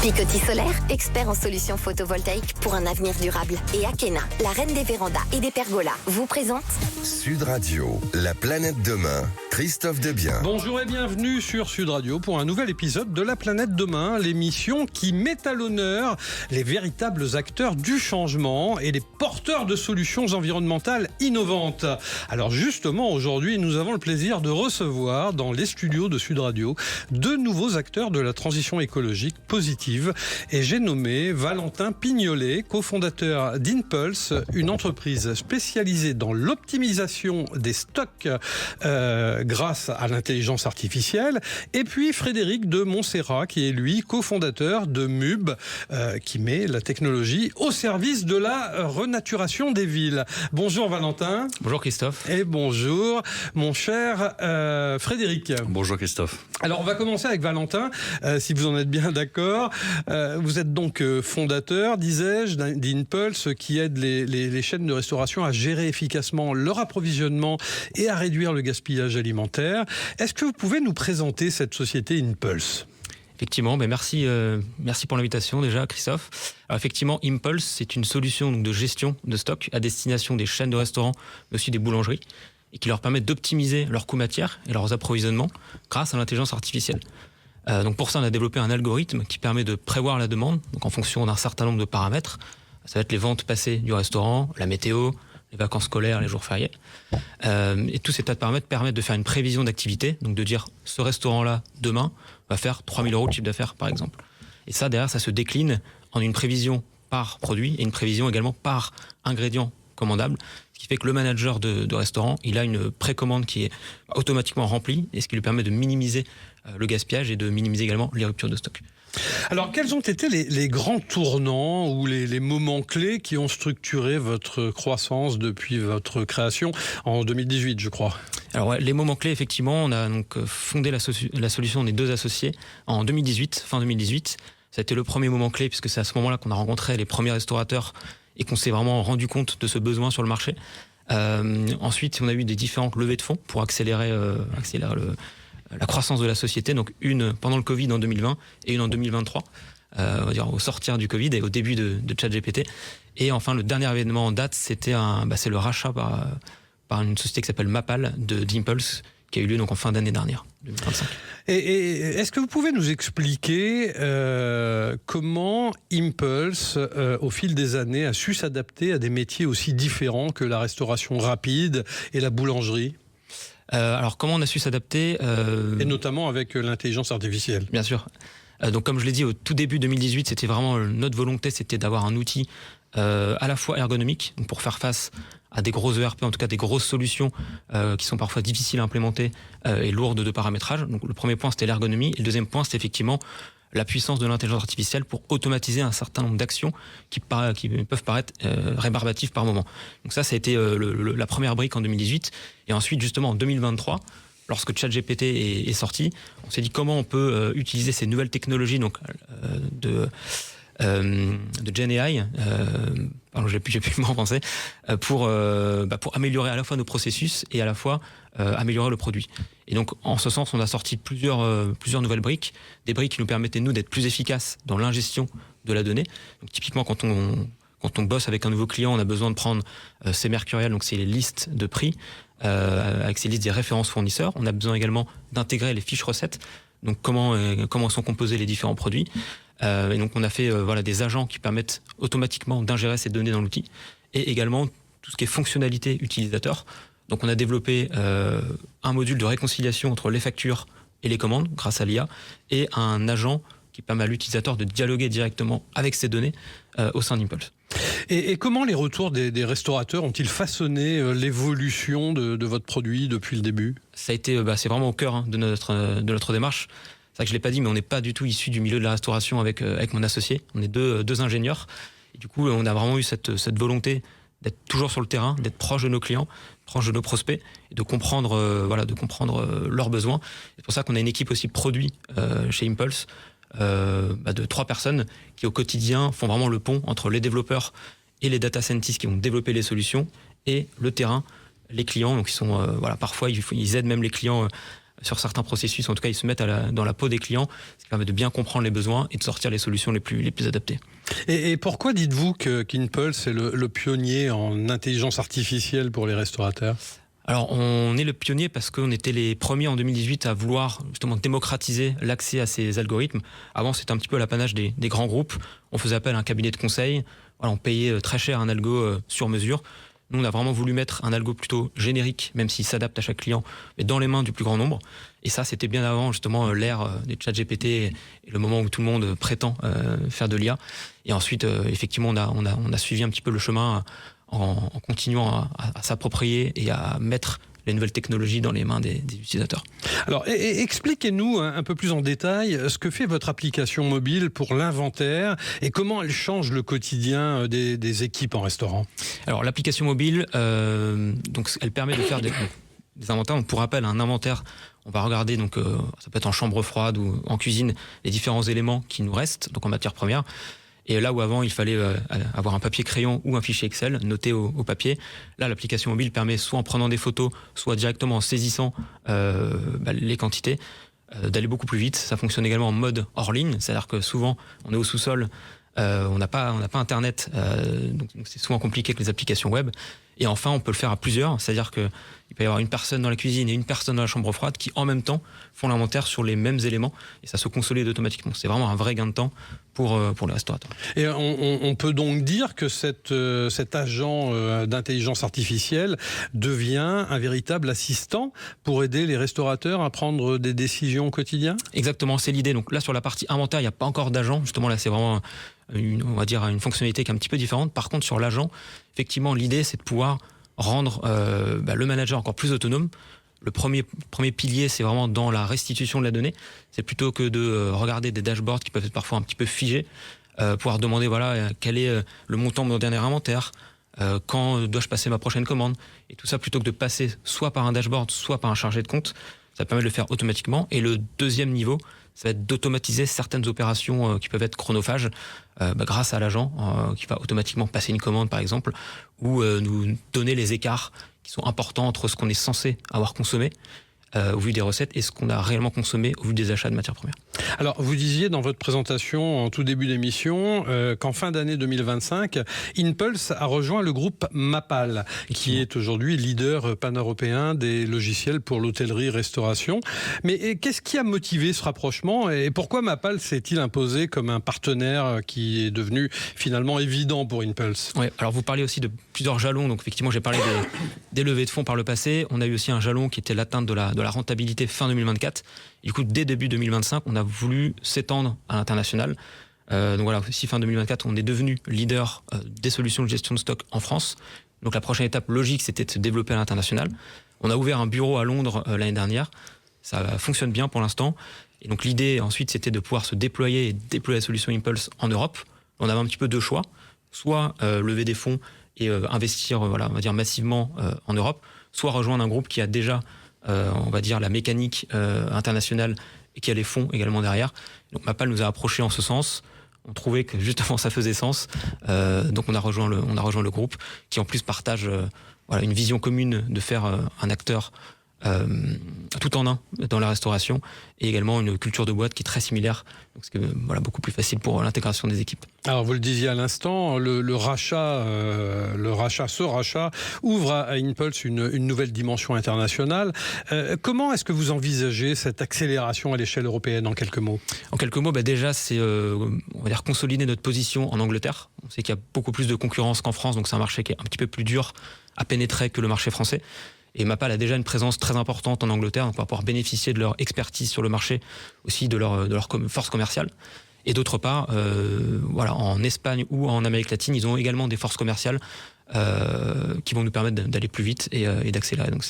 Picoty Solaire, expert en solutions photovoltaïques pour un avenir durable. Et Akena, la reine des vérandas et des pergolas, vous présente Sud Radio, la planète demain, Christophe Debien. Bonjour et bienvenue sur Sud Radio pour un nouvel épisode de La planète demain, l'émission qui met à l'honneur les véritables acteurs du changement et les porteurs de solutions environnementales innovantes. Alors justement, aujourd'hui, nous avons le plaisir de recevoir dans les studios de Sud Radio deux nouveaux acteurs de la transition écologique positive. Et j'ai nommé Valentin Pignolet, cofondateur d'Impulse, une entreprise spécialisée dans l'optimisation des stocks grâce à l'intelligence artificielle. Et puis Frédéric de Montserrat, qui est lui cofondateur de MUB, qui met la technologie au service de la renaturation des villes. Bonjour Valentin. Bonjour Christophe. Et bonjour mon cher Frédéric. Bonjour Christophe. Alors on va commencer avec Valentin, si vous en êtes bien d'accord. Vous êtes donc fondateur, disais-je, d'Impulse, qui aide les chaînes de restauration à gérer efficacement leur approvisionnement et à réduire le gaspillage alimentaire. Est-ce que vous pouvez nous présenter cette société Impulse ? Effectivement, merci pour l'invitation déjà Christophe. Alors effectivement, Impulse, c'est une solution donc, de gestion de stock à destination des chaînes de restaurants, mais aussi des boulangeries, et qui leur permet d'optimiser leurs coûts matières et leurs approvisionnements grâce à l'intelligence artificielle. Donc pour ça, on a développé un algorithme qui permet de prévoir la demande, donc en fonction d'un certain nombre de paramètres. Ça va être les ventes passées du restaurant, la météo, les vacances scolaires, les jours fériés. Et tous ces tas de paramètres permettent de faire une prévision d'activité, donc de dire ce restaurant-là, demain, va faire 3 000 € de chiffre d'affaires, par exemple. Et ça, derrière, ça se décline en une prévision par produit et une prévision également par ingrédient commandable. Ce qui fait que le manager de restaurant, il a une précommande qui est automatiquement remplie, et ce qui lui permet de minimiser le gaspillage et de minimiser également les ruptures de stock. Alors, quels ont été les grands tournants ou les moments clés qui ont structuré votre croissance depuis votre création en 2018, je crois ? Alors, les moments clés, effectivement, on a donc fondé la solution, on est deux associés, en 2018, fin 2018. Ça a été le premier moment clé, puisque c'est à ce moment-là qu'on a rencontré les premiers restaurateurs et qu'on s'est vraiment rendu compte de ce besoin sur le marché. Ensuite, on a eu des différentes levées de fonds pour accélérer la croissance de la société. Donc une pendant le Covid en 2020 et une en 2023, on va dire au sortir du Covid et au début de ChatGPT. Et enfin, le dernier événement en date, c'est le rachat par une société qui s'appelle Mapal d'Impulse, qui a eu lieu donc en fin d'année dernière, 2025. Et est-ce que vous pouvez nous expliquer comment Impulse, au fil des années, a su s'adapter à des métiers aussi différents que la restauration rapide et la boulangerie ? Alors, comment on a su s'adapter Et notamment avec l'intelligence artificielle. Bien sûr. Donc, comme je l'ai dit, au tout début 2018, c'était vraiment notre volonté, c'était d'avoir un outil à la fois ergonomique, donc pour faire face à des gros ERP, en tout cas des grosses solutions qui sont parfois difficiles à implémenter et lourdes de paramétrage. Donc, le premier point, c'était l'ergonomie. Et le deuxième point, c'était effectivement la puissance de l'intelligence artificielle pour automatiser un certain nombre d'actions qui peuvent paraître rébarbatives par moment. Donc ça a été la première brique en 2018. Et ensuite, justement, en 2023, lorsque ChatGPT est sorti, on s'est dit comment on peut utiliser ces nouvelles technologies donc, de GenAI, j'ai plus le mot en français, pour améliorer à la fois nos processus et à la fois améliorer le produit. Et donc, en ce sens, on a sorti plusieurs nouvelles briques, des briques qui nous permettaient, nous, d'être plus efficaces dans l'ingestion de la donnée. Donc, typiquement, quand on bosse avec un nouveau client, on a besoin de prendre ses mercuriels, donc c'est les listes de prix, avec ces listes des références fournisseurs. On a besoin également d'intégrer les fiches recettes, donc comment sont composés les différents produits. Et donc, on a fait des agents qui permettent automatiquement d'ingérer ces données dans l'outil, et également tout ce qui est fonctionnalité utilisateur. Donc, on a développé un module de réconciliation entre les factures et les commandes grâce à l'IA, et un agent qui permet à l'utilisateur de dialoguer directement avec ces données au sein d'Impulse. Et comment les retours des restaurateurs ont-ils façonné l'évolution de votre produit depuis le début ? Ça a été, c'est vraiment au cœur de notre démarche. C'est vrai que je ne l'ai pas dit, mais on n'est pas du tout issu du milieu de la restauration avec mon associé. On est deux ingénieurs. Et du coup, on a vraiment eu cette volonté d'être toujours sur le terrain, d'être proche de nos clients, proche de nos prospects, et de comprendre leurs besoins. C'est pour ça qu'on a une équipe aussi produit chez Impulse, de 3 personnes qui au quotidien font vraiment le pont entre les développeurs et les data scientists qui vont développer les solutions et le terrain, les clients. Donc ils sont parfois ils aident même les clients sur certains processus. En tout cas, ils se mettent dans la peau des clients, ce qui permet de bien comprendre les besoins et de sortir les solutions les plus adaptées. Et pourquoi dites-vous qu'Impulse est le pionnier en intelligence artificielle pour les restaurateurs ? Alors, on est le pionnier parce qu'on était les premiers en 2018 à vouloir justement démocratiser l'accès à ces algorithmes. Avant, c'était un petit peu l'apanage des grands groupes. On faisait appel à un cabinet de conseil. Voilà, on payait très cher un algo sur mesure. Nous, on a vraiment voulu mettre un algo plutôt générique, même s'il s'adapte à chaque client, mais dans les mains du plus grand nombre. Et ça, c'était bien avant justement l'ère des chats GPT et le moment où tout le monde prétend faire de l'IA. Et ensuite, effectivement, on a suivi un petit peu le chemin en continuant à s'approprier et à mettre les nouvelles technologies dans les mains des utilisateurs. Alors, expliquez-nous un peu plus en détail ce que fait votre application mobile pour l'inventaire et comment elle change le quotidien des équipes en restaurant. Alors, l'application mobile, donc, elle permet de faire des inventaires. Donc, pour rappel, un inventaire, on va regarder, donc, ça peut être en chambre froide ou en cuisine, les différents éléments qui nous restent, donc en matière première. Et là où avant, il fallait avoir un papier crayon ou un fichier Excel noté au papier, là, l'application mobile permet, soit en prenant des photos, soit directement en saisissant les quantités, d'aller beaucoup plus vite. Ça fonctionne également en mode hors ligne, c'est-à-dire que souvent, on est au sous-sol, on n'a pas Internet, donc c'est souvent compliqué avec les applications web. Et enfin, on peut le faire à plusieurs, c'est-à-dire qu'il peut y avoir une personne dans la cuisine et une personne dans la chambre froide qui, en même temps, font l'inventaire sur les mêmes éléments et ça se consolide automatiquement. C'est vraiment un vrai gain de temps pour les restaurateurs. Et on peut donc dire que cet agent d'intelligence artificielle devient un véritable assistant pour aider les restaurateurs à prendre des décisions au quotidien ? Exactement, c'est l'idée. Donc là, sur la partie inventaire, il n'y a pas encore d'agent. Justement, là, c'est vraiment une fonctionnalité qui est un petit peu différente. Par contre, sur l'agent, effectivement, l'idée, c'est de pouvoir rendre le manager encore plus autonome. Le premier pilier, c'est vraiment dans la restitution de la donnée. C'est plutôt que de regarder des dashboards qui peuvent être parfois un petit peu figés, pouvoir demander quel est le montant de mon dernier inventaire, quand dois-je passer ma prochaine commande. Et tout ça, plutôt que de passer soit par un dashboard, soit par un chargé de compte, ça permet de le faire automatiquement. Et le deuxième niveau, ça va être d'automatiser certaines opérations qui peuvent être chronophages grâce à l'agent qui va automatiquement passer une commande, par exemple, ou nous donner les écarts qui sont importants entre ce qu'on est censé avoir consommé au vu des recettes et ce qu'on a réellement consommé au vu des achats de matières premières. Alors, vous disiez dans votre présentation en tout début d'émission qu'en fin d'année 2025, Impulse a rejoint le groupe Mappal, qui est aujourd'hui leader pan-européen des logiciels pour l'hôtellerie-restauration. Mais qu'est-ce qui a motivé ce rapprochement et pourquoi Mappal s'est-il imposé comme un partenaire qui est devenu finalement évident pour Impulse ? Oui, alors vous parlez aussi de plusieurs jalons. Donc effectivement, j'ai parlé des levées de fonds par le passé. On a eu aussi un jalon qui était l'atteinte de la rentabilité fin 2024. Du coup, dès début 2025, on a voulu s'étendre à l'international. Donc voilà, si fin 2024, on est devenu leader des solutions de gestion de stock en France. Donc la prochaine étape logique, c'était de se développer à l'international. On a ouvert un bureau à Londres l'année dernière. Ça fonctionne bien pour l'instant. Et donc l'idée ensuite, c'était de pouvoir se déployer la solution Impulse en Europe. On avait un petit peu deux choix. Soit lever des fonds et investir on va dire massivement en Europe, soit rejoindre un groupe qui a déjà on va dire la mécanique internationale et qui a les fonds également derrière. Donc Mappal nous a approchés en ce sens. On trouvait que justement ça faisait sens. Donc on a rejoint le groupe qui en plus partage une vision commune de faire un acteur tout en un dans la restauration et également une culture de boîte qui est très similaire, donc c'est beaucoup plus facile pour l'intégration des équipes. Alors vous le disiez à l'instant, ce rachat ouvre à Impulse une nouvelle dimension internationale. Comment est-ce que vous envisagez cette accélération à l'échelle européenne en quelques mots ? En quelques mots, déjà c'est on va dire consolider notre position en Angleterre. On sait qu'il y a beaucoup plus de concurrence qu'en France, donc c'est un marché qui est un petit peu plus dur à pénétrer que le marché français. Et Mappal a déjà une présence très importante en Angleterre, donc on va pouvoir bénéficier de leur expertise sur le marché, aussi de leur force commerciale. Et d'autre part, en Espagne ou en Amérique latine, ils ont également des forces commerciales qui vont nous permettre d'aller plus vite et d'accélérer. Donc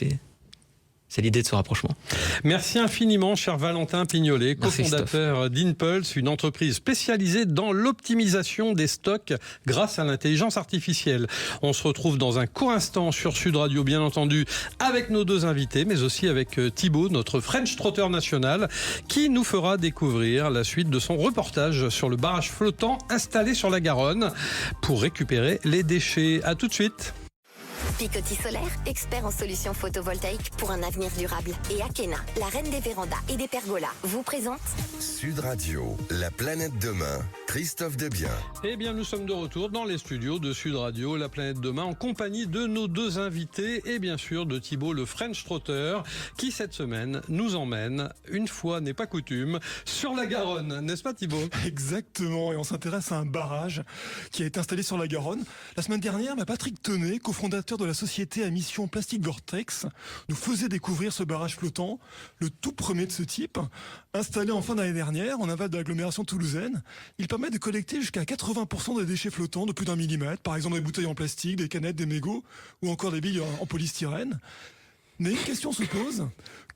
c'est l'idée de ce rapprochement. Merci infiniment, cher Valentin Pignolet, cofondateur d'Impulse, une entreprise spécialisée dans l'optimisation des stocks grâce à l'intelligence artificielle. On se retrouve dans un court instant sur Sud Radio, bien entendu, avec nos deux invités, mais aussi avec Thibaut, notre French Trotter national, qui nous fera découvrir la suite de son reportage sur le barrage flottant installé sur la Garonne pour récupérer les déchets. À tout de suite. Picoty Solaire, expert en solutions photovoltaïques pour un avenir durable. Et Akena, la reine des vérandas et des pergolas, vous présente Sud Radio, la planète demain, Christophe Debiens. Eh bien, nous sommes de retour dans les studios de Sud Radio, la planète demain, en compagnie de nos deux invités et bien sûr de Thibaut le French Trotter, qui cette semaine nous emmène, une fois n'est pas coutume, sur la Garonne, n'est-ce pas Thibaut ? Exactement, et on s'intéresse à un barrage qui a été installé sur la Garonne. La semaine dernière, Patrick Tenet, cofondateur de la société à mission Plastique Vortex, nous faisait découvrir ce barrage flottant, le tout premier de ce type, installé en fin d'année dernière en aval de l'agglomération toulousaine. Il permet de collecter jusqu'à 80% des déchets flottants de plus d'1 millimètre, par exemple des bouteilles en plastique, des canettes, des mégots ou encore des billes en polystyrène. Mais une question se pose,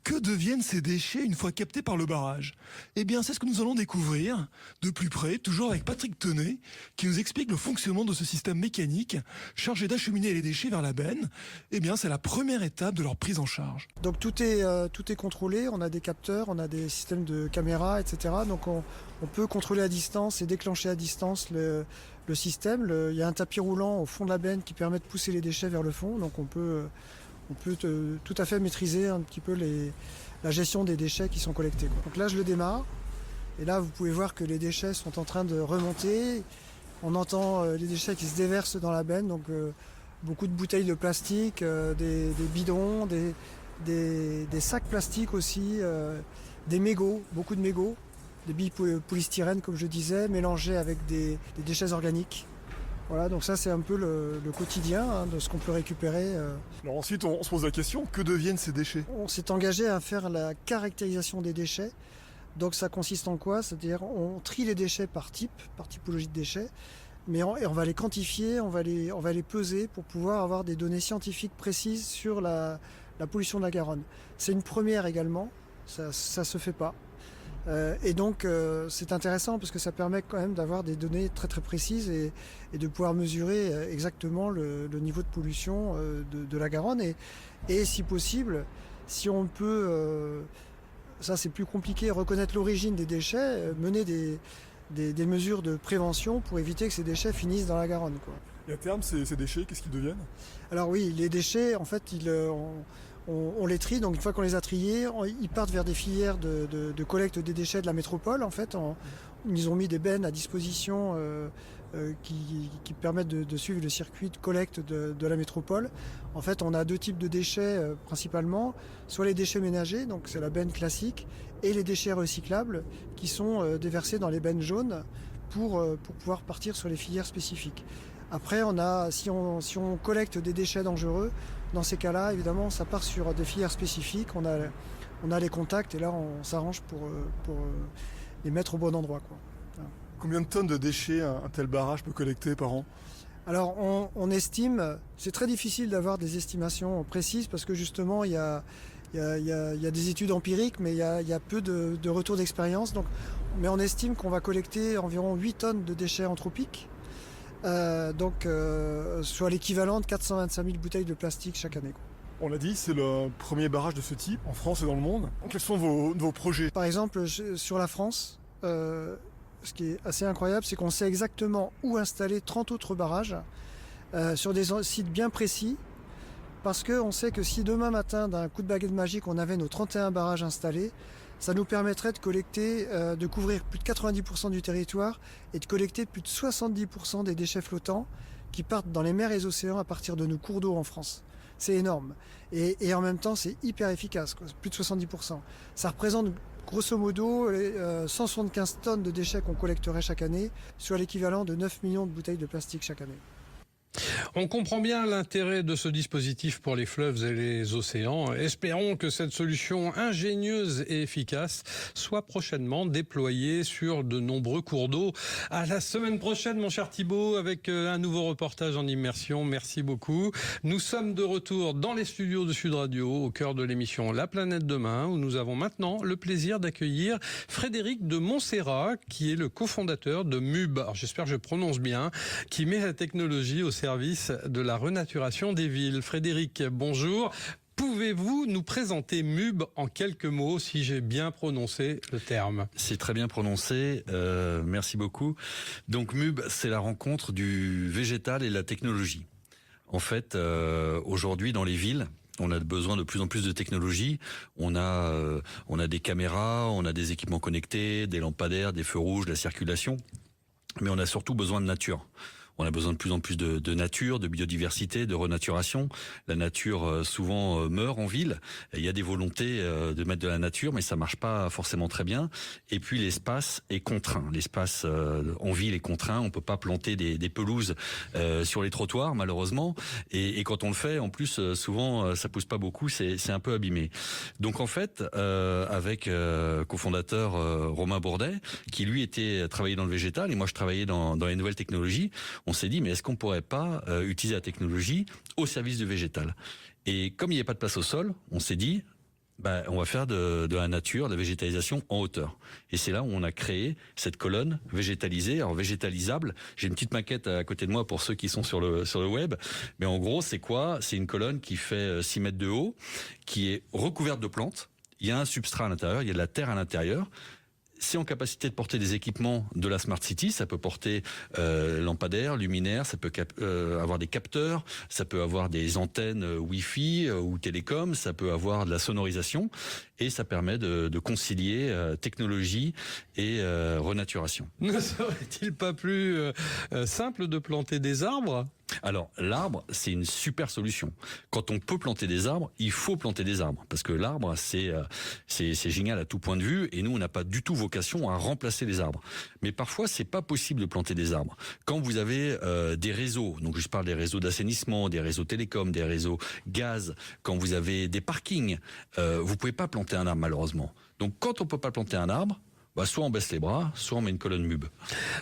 que deviennent ces déchets une fois captés par le barrage ? Eh bien, c'est ce que nous allons découvrir de plus près, toujours avec Patrick Tenet, qui nous explique le fonctionnement de ce système mécanique chargé d'acheminer les déchets vers la benne. Eh bien, c'est la première étape de leur prise en charge. Donc tout est contrôlé, on a des capteurs, on a des systèmes de caméras, etc. Donc on peut contrôler à distance et déclencher à distance le système. Il y a un tapis roulant au fond de la benne qui permet de pousser les déchets vers le fond, donc on peut tout à fait maîtriser un petit peu la gestion des déchets qui sont collectés. Donc là, je le démarre. Et là, vous pouvez voir que les déchets sont en train de remonter. On entend les déchets qui se déversent dans la benne. Donc beaucoup de bouteilles de plastique, des bidons, des sacs plastiques aussi, des mégots, beaucoup de mégots, des billes polystyrène, comme je disais, mélangées avec des déchets organiques. Voilà, donc ça c'est un peu le quotidien de ce qu'on peut récupérer. Alors ensuite, on se pose la question, que deviennent ces déchets ? On s'est engagé à faire la caractérisation des déchets. Donc ça consiste en quoi ? C'est-à-dire on trie les déchets par typologie de déchets, mais on va les quantifier, on va les peser pour pouvoir avoir des données scientifiques précises sur la pollution de la Garonne. C'est une première également, ça se fait pas. Et donc c'est intéressant parce que ça permet quand même d'avoir des données très très précises et de pouvoir mesurer exactement le niveau de pollution de la Garonne et si possible, si on peut, ça c'est plus compliqué, reconnaître l'origine des déchets, mener des mesures de prévention pour éviter que ces déchets finissent dans la Garonne, quoi. Et à terme, ces déchets, qu'est-ce qu'ils deviennent ? Alors oui, les déchets, en fait, on les trie, donc une fois qu'on les a triés, ils partent vers des filières de collecte des déchets de la métropole. En fait, ils ont mis des bennes à disposition qui permettent de suivre le circuit de collecte de la métropole. En fait, on a deux types de déchets principalement, soit les déchets ménagers, donc c'est la benne classique, et les déchets recyclables qui sont déversés dans les bennes jaunes pour pouvoir partir sur les filières spécifiques. Après, si on collecte des déchets dangereux, dans ces cas-là, évidemment, ça part sur des filières spécifiques. On a les contacts et là, on s'arrange pour les mettre au bon endroit, quoi. Voilà. Combien de tonnes de déchets un tel barrage peut collecter par an ? Alors, on estime, c'est très difficile d'avoir des estimations précises parce que justement, il y a des études empiriques, mais il y a peu de retours d'expérience. Mais on estime qu'on va collecter environ 8 tonnes de déchets anthropiques. Soit l'équivalent de 425 000 bouteilles de plastique chaque année, quoi. On l'a dit, c'est le premier barrage de ce type en France et dans le monde. Quels sont vos projets ? Par exemple, sur la France, ce qui est assez incroyable, c'est qu'on sait exactement où installer 30 autres barrages sur des sites bien précis, parce qu'on sait que si demain matin, d'un coup de baguette magique, on avait nos 31 barrages installés, ça nous permettrait de collecter, de couvrir plus de 90% du territoire et de collecter plus de 70% des déchets flottants qui partent dans les mers et les océans à partir de nos cours d'eau en France. C'est énorme. Et en même temps, c'est hyper efficace, quoi. Plus de 70%. Ça représente grosso modo 175 tonnes de déchets qu'on collecterait chaque année, soit l'équivalent de 9 millions de bouteilles de plastique chaque année. On comprend bien l'intérêt de ce dispositif pour les fleuves et les océans. Espérons que cette solution ingénieuse et efficace soit prochainement déployée sur de nombreux cours d'eau. À la semaine prochaine, mon cher Thibaut, avec un nouveau reportage en immersion. Merci beaucoup. Nous sommes de retour dans les studios de Sud Radio, au cœur de l'émission La Planète Demain, où nous avons maintenant le plaisir d'accueillir Frédéric de Montserrat, qui est le cofondateur de MUB. Alors, j'espère que je prononce bien, qui met la technologie au service de la renaturation des villes. Frédéric, bonjour. Pouvez-vous nous présenter MUB en quelques mots, si j'ai bien prononcé le terme ? C'est très bien prononcé, merci beaucoup. Donc MUB, c'est la rencontre du végétal et la technologie. En fait, aujourd'hui dans les villes, on a besoin de plus en plus de technologies. On a des caméras, on a des équipements connectés, des lampadaires, des feux rouges, de la circulation. Mais on a surtout besoin de nature. On a besoin de plus en plus de nature, de biodiversité, de renaturation. La nature souvent meurt en ville. Il y a des volontés de mettre de la nature, mais ça marche pas forcément très bien. Et puis l'espace est contraint. L'espace en ville est contraint. On peut pas planter des pelouses sur les trottoirs, malheureusement. Et quand on le fait, en plus, souvent ça pousse pas beaucoup. C'est un peu abîmé. Donc en fait, avec cofondateur Romain Bourdet, qui lui travaillait dans le végétal et moi je travaillais dans les nouvelles technologies. On s'est dit, mais est-ce qu'on pourrait pas utiliser la technologie au service du végétal? Et comme il n'y a pas de place au sol, on s'est dit, on va faire de la nature, de la végétalisation en hauteur. Et c'est là où on a créé cette colonne végétalisée, alors végétalisable. J'ai une petite maquette à côté de moi pour ceux qui sont sur le web. Mais en gros, c'est quoi? C'est une colonne qui fait 6 mètres de haut, qui est recouverte de plantes. Il y a un substrat à l'intérieur, il y a de la terre à l'intérieur. C'est en capacité de porter des équipements de la Smart City, ça peut porter lampadaires, luminaires, ça peut avoir des capteurs, ça peut avoir des antennes Wi-Fi ou télécom, ça peut avoir de la sonorisation et ça permet de concilier technologie et renaturation. Ne serait-il pas plus simple de planter des arbres ? Alors, l'arbre, c'est une super solution. Quand on peut planter des arbres, il faut planter des arbres. Parce que l'arbre, c'est génial à tout point de vue. Et nous, on n'a pas du tout vocation à remplacer les arbres. Mais parfois, c'est pas possible de planter des arbres. Quand vous avez des réseaux, donc je parle des réseaux d'assainissement, des réseaux télécom, des réseaux gaz, quand vous avez des parkings, vous pouvez pas planter un arbre, malheureusement. Donc, quand on peut pas planter un arbre, soit on baisse les bras, soit on met une colonne MUB.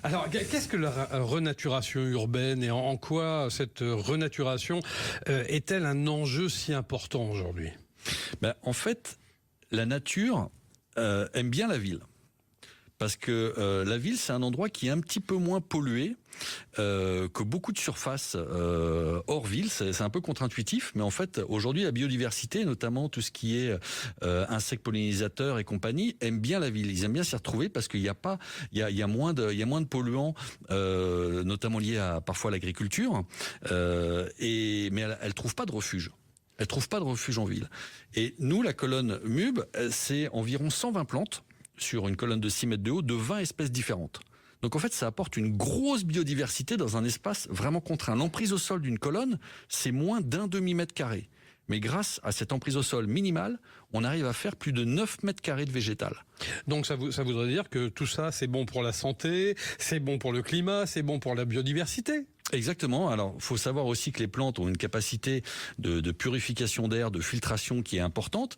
Alors, qu'est-ce que la renaturation urbaine et en quoi cette renaturation est-elle un enjeu si important aujourd'hui ? En fait, la nature aime bien la ville. Parce que la ville, c'est un endroit qui est un petit peu moins pollué que beaucoup de surfaces hors ville. C'est un peu contre-intuitif, mais en fait, aujourd'hui, la biodiversité, notamment tout ce qui est insectes pollinisateurs et compagnie, aime bien la ville. Ils aiment bien s'y retrouver parce qu'il y a moins de polluants, notamment liés à parfois l'agriculture, mais elle trouve pas de refuge. Elle trouve pas de refuge en ville. Et nous, la colonne MUB, c'est environ 120 plantes sur une colonne de 6 mètres de haut, de 20 espèces différentes. Donc en fait, ça apporte une grosse biodiversité dans un espace vraiment contraint. L'emprise au sol d'une colonne, c'est moins d'un demi-mètre carré. Mais grâce à cette emprise au sol minimale, on arrive à faire plus de 9 mètres carrés de végétal. Donc ça voudrait dire que tout ça, c'est bon pour la santé, c'est bon pour le climat, c'est bon pour la biodiversité. Exactement. Alors, faut savoir aussi que les plantes ont une capacité de purification d'air, de filtration qui est importante.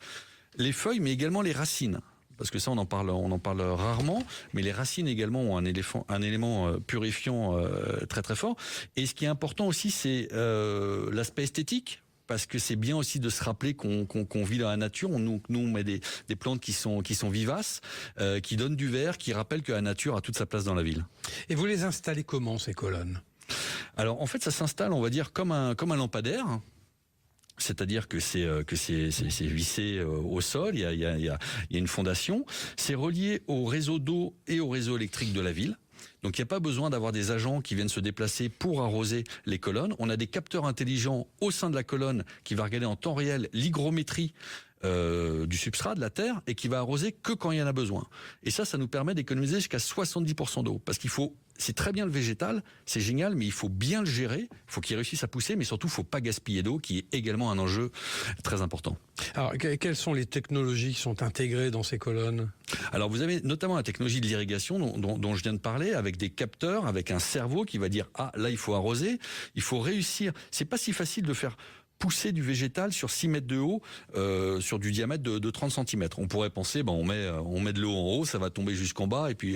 Les feuilles, mais également les racines. Parce que ça, on en parle rarement, mais les racines également ont un élément purifiant très très fort. Et ce qui est important aussi, c'est l'aspect esthétique. Parce que c'est bien aussi de se rappeler qu'on vit dans la nature. Nous on met des plantes qui sont vivaces, qui donnent du vert, qui rappellent que la nature a toute sa place dans la ville. Et vous les installez comment, ces colonnes ? Alors en fait, ça s'installe, on va dire, comme un lampadaire. C'est-à-dire que c'est vissé au sol, il y a une fondation. C'est relié au réseau d'eau et au réseau électrique de la ville. Donc il n'y a pas besoin d'avoir des agents qui viennent se déplacer pour arroser les colonnes. On a des capteurs intelligents au sein de la colonne qui va regarder en temps réel l'hygrométrie du substrat, de la terre, et qui va arroser que quand il y en a besoin. Et ça nous permet d'économiser jusqu'à 70% d'eau. Parce c'est très bien le végétal, c'est génial, mais il faut bien le gérer, il faut qu'il réussisse à pousser, mais surtout, il ne faut pas gaspiller d'eau, qui est également un enjeu très important. Alors, quelles sont les technologies qui sont intégrées dans ces colonnes ? Alors, vous avez notamment la technologie de l'irrigation dont je viens de parler, avec des capteurs, avec un cerveau qui va dire « Ah, là, il faut arroser ». Il faut réussir. C'est pas si facile de faire pousser du végétal sur 6 mètres de haut, sur du diamètre de 30 cm. On pourrait penser, on met de l'eau en haut, ça va tomber jusqu'en bas et puis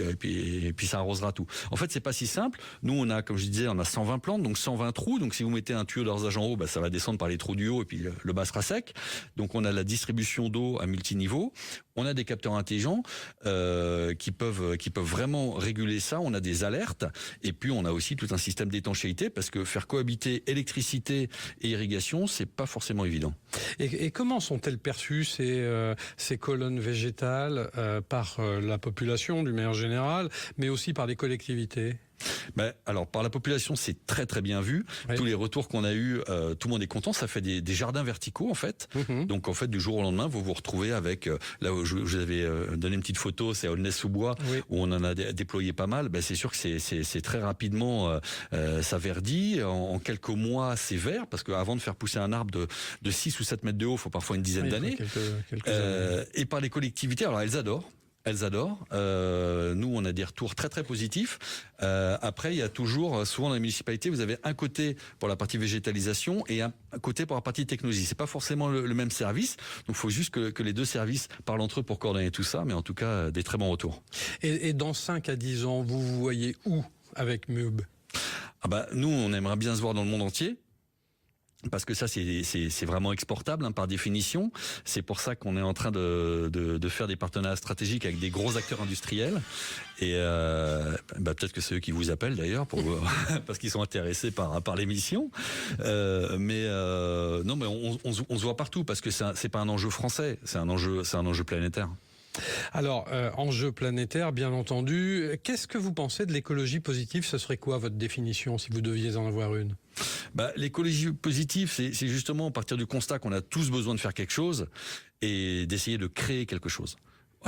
ça arrosera tout. En fait, c'est pas si simple. Nous, on a, comme je disais, on a 120 plantes, donc 120 trous. Donc, si vous mettez un tuyau d'arrosage en haut, ça va descendre par les trous du haut et puis le bas sera sec. Donc, on a la distribution d'eau à multiniveau. On a des capteurs intelligents qui peuvent vraiment réguler ça. On a des alertes et puis on a aussi tout un système d'étanchéité parce que faire cohabiter électricité et irrigation, c'est pas forcément évident. Et comment sont-elles perçues ces colonnes végétales par la population d'une manière générale, mais aussi par les collectivités ? Alors, par la population, c'est très très bien vu. Oui. Tous les retours qu'on a eus, tout le monde est content. Ça fait des jardins verticaux, en fait. Donc, en fait, du jour au lendemain, vous vous retrouvez avec... là où je vous avais donné une petite photo, c'est à Aulnay-sous-Bois, où on en a déployé pas mal. C'est sûr que c'est très rapidement, ça verdit. En quelques mois, c'est vert, parce qu'avant de faire pousser un arbre de 6 ou 7 mètres de haut, il faut parfois une dizaine d'années. Quelques années. Et par les collectivités, alors elles adorent. Nous, on a des retours très très positifs. Après, il y a toujours, souvent dans les municipalités, vous avez un côté pour la partie végétalisation et un côté pour la partie technologie. C'est pas forcément le même service. Donc, il faut juste que les deux services parlent entre eux pour coordonner tout ça. Mais en tout cas, des très bons retours. Et dans 5 à 10 ans, vous vous voyez où avec MUB? Nous, on aimerait bien se voir dans le monde entier. Parce que ça, c'est vraiment exportable par définition. C'est pour ça qu'on est en train de faire des partenariats stratégiques avec des gros acteurs industriels. Et peut-être que c'est eux qui vous appellent d'ailleurs parce qu'ils sont intéressés par l'émission. Mais on se voit partout parce que c'est pas un enjeu français, c'est un enjeu planétaire. Alors, enjeu planétaire, bien entendu. Qu'est-ce que vous pensez de l'écologie positive? Ce serait quoi votre définition si vous deviez en avoir une? L'écologie positive, c'est justement à partir du constat qu'on a tous besoin de faire quelque chose et d'essayer de créer quelque chose.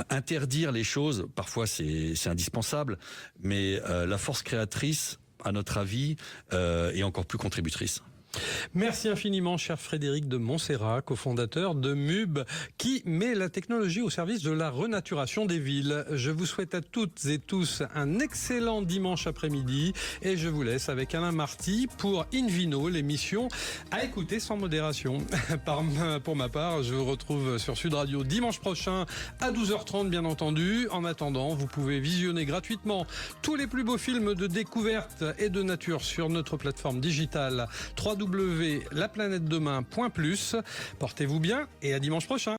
Interdire les choses, parfois c'est indispensable, mais la force créatrice, à notre avis, est encore plus contributrice. Merci infiniment, cher Frédéric de Montserrat, cofondateur de MUB, qui met la technologie au service de la renaturation des villes. Je vous souhaite à toutes et tous un excellent dimanche après-midi et je vous laisse avec Alain Marty pour Invino, l'émission à écouter sans modération. Pour ma part, je vous retrouve sur Sud Radio dimanche prochain à 12h30, bien entendu. En attendant, vous pouvez visionner gratuitement tous les plus beaux films de découverte et de nature sur notre plateforme digitale www.laplanètedemain.plus. Portez-vous bien et à dimanche prochain.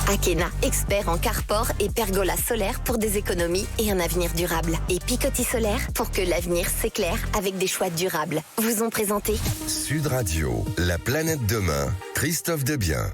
Akena, expert en carport et pergola solaire pour des économies et un avenir durable. Et Picoty Solaire pour que l'avenir s'éclaire avec des choix durables. Vous ont présenté Sud Radio, la planète demain, Christophe Debien.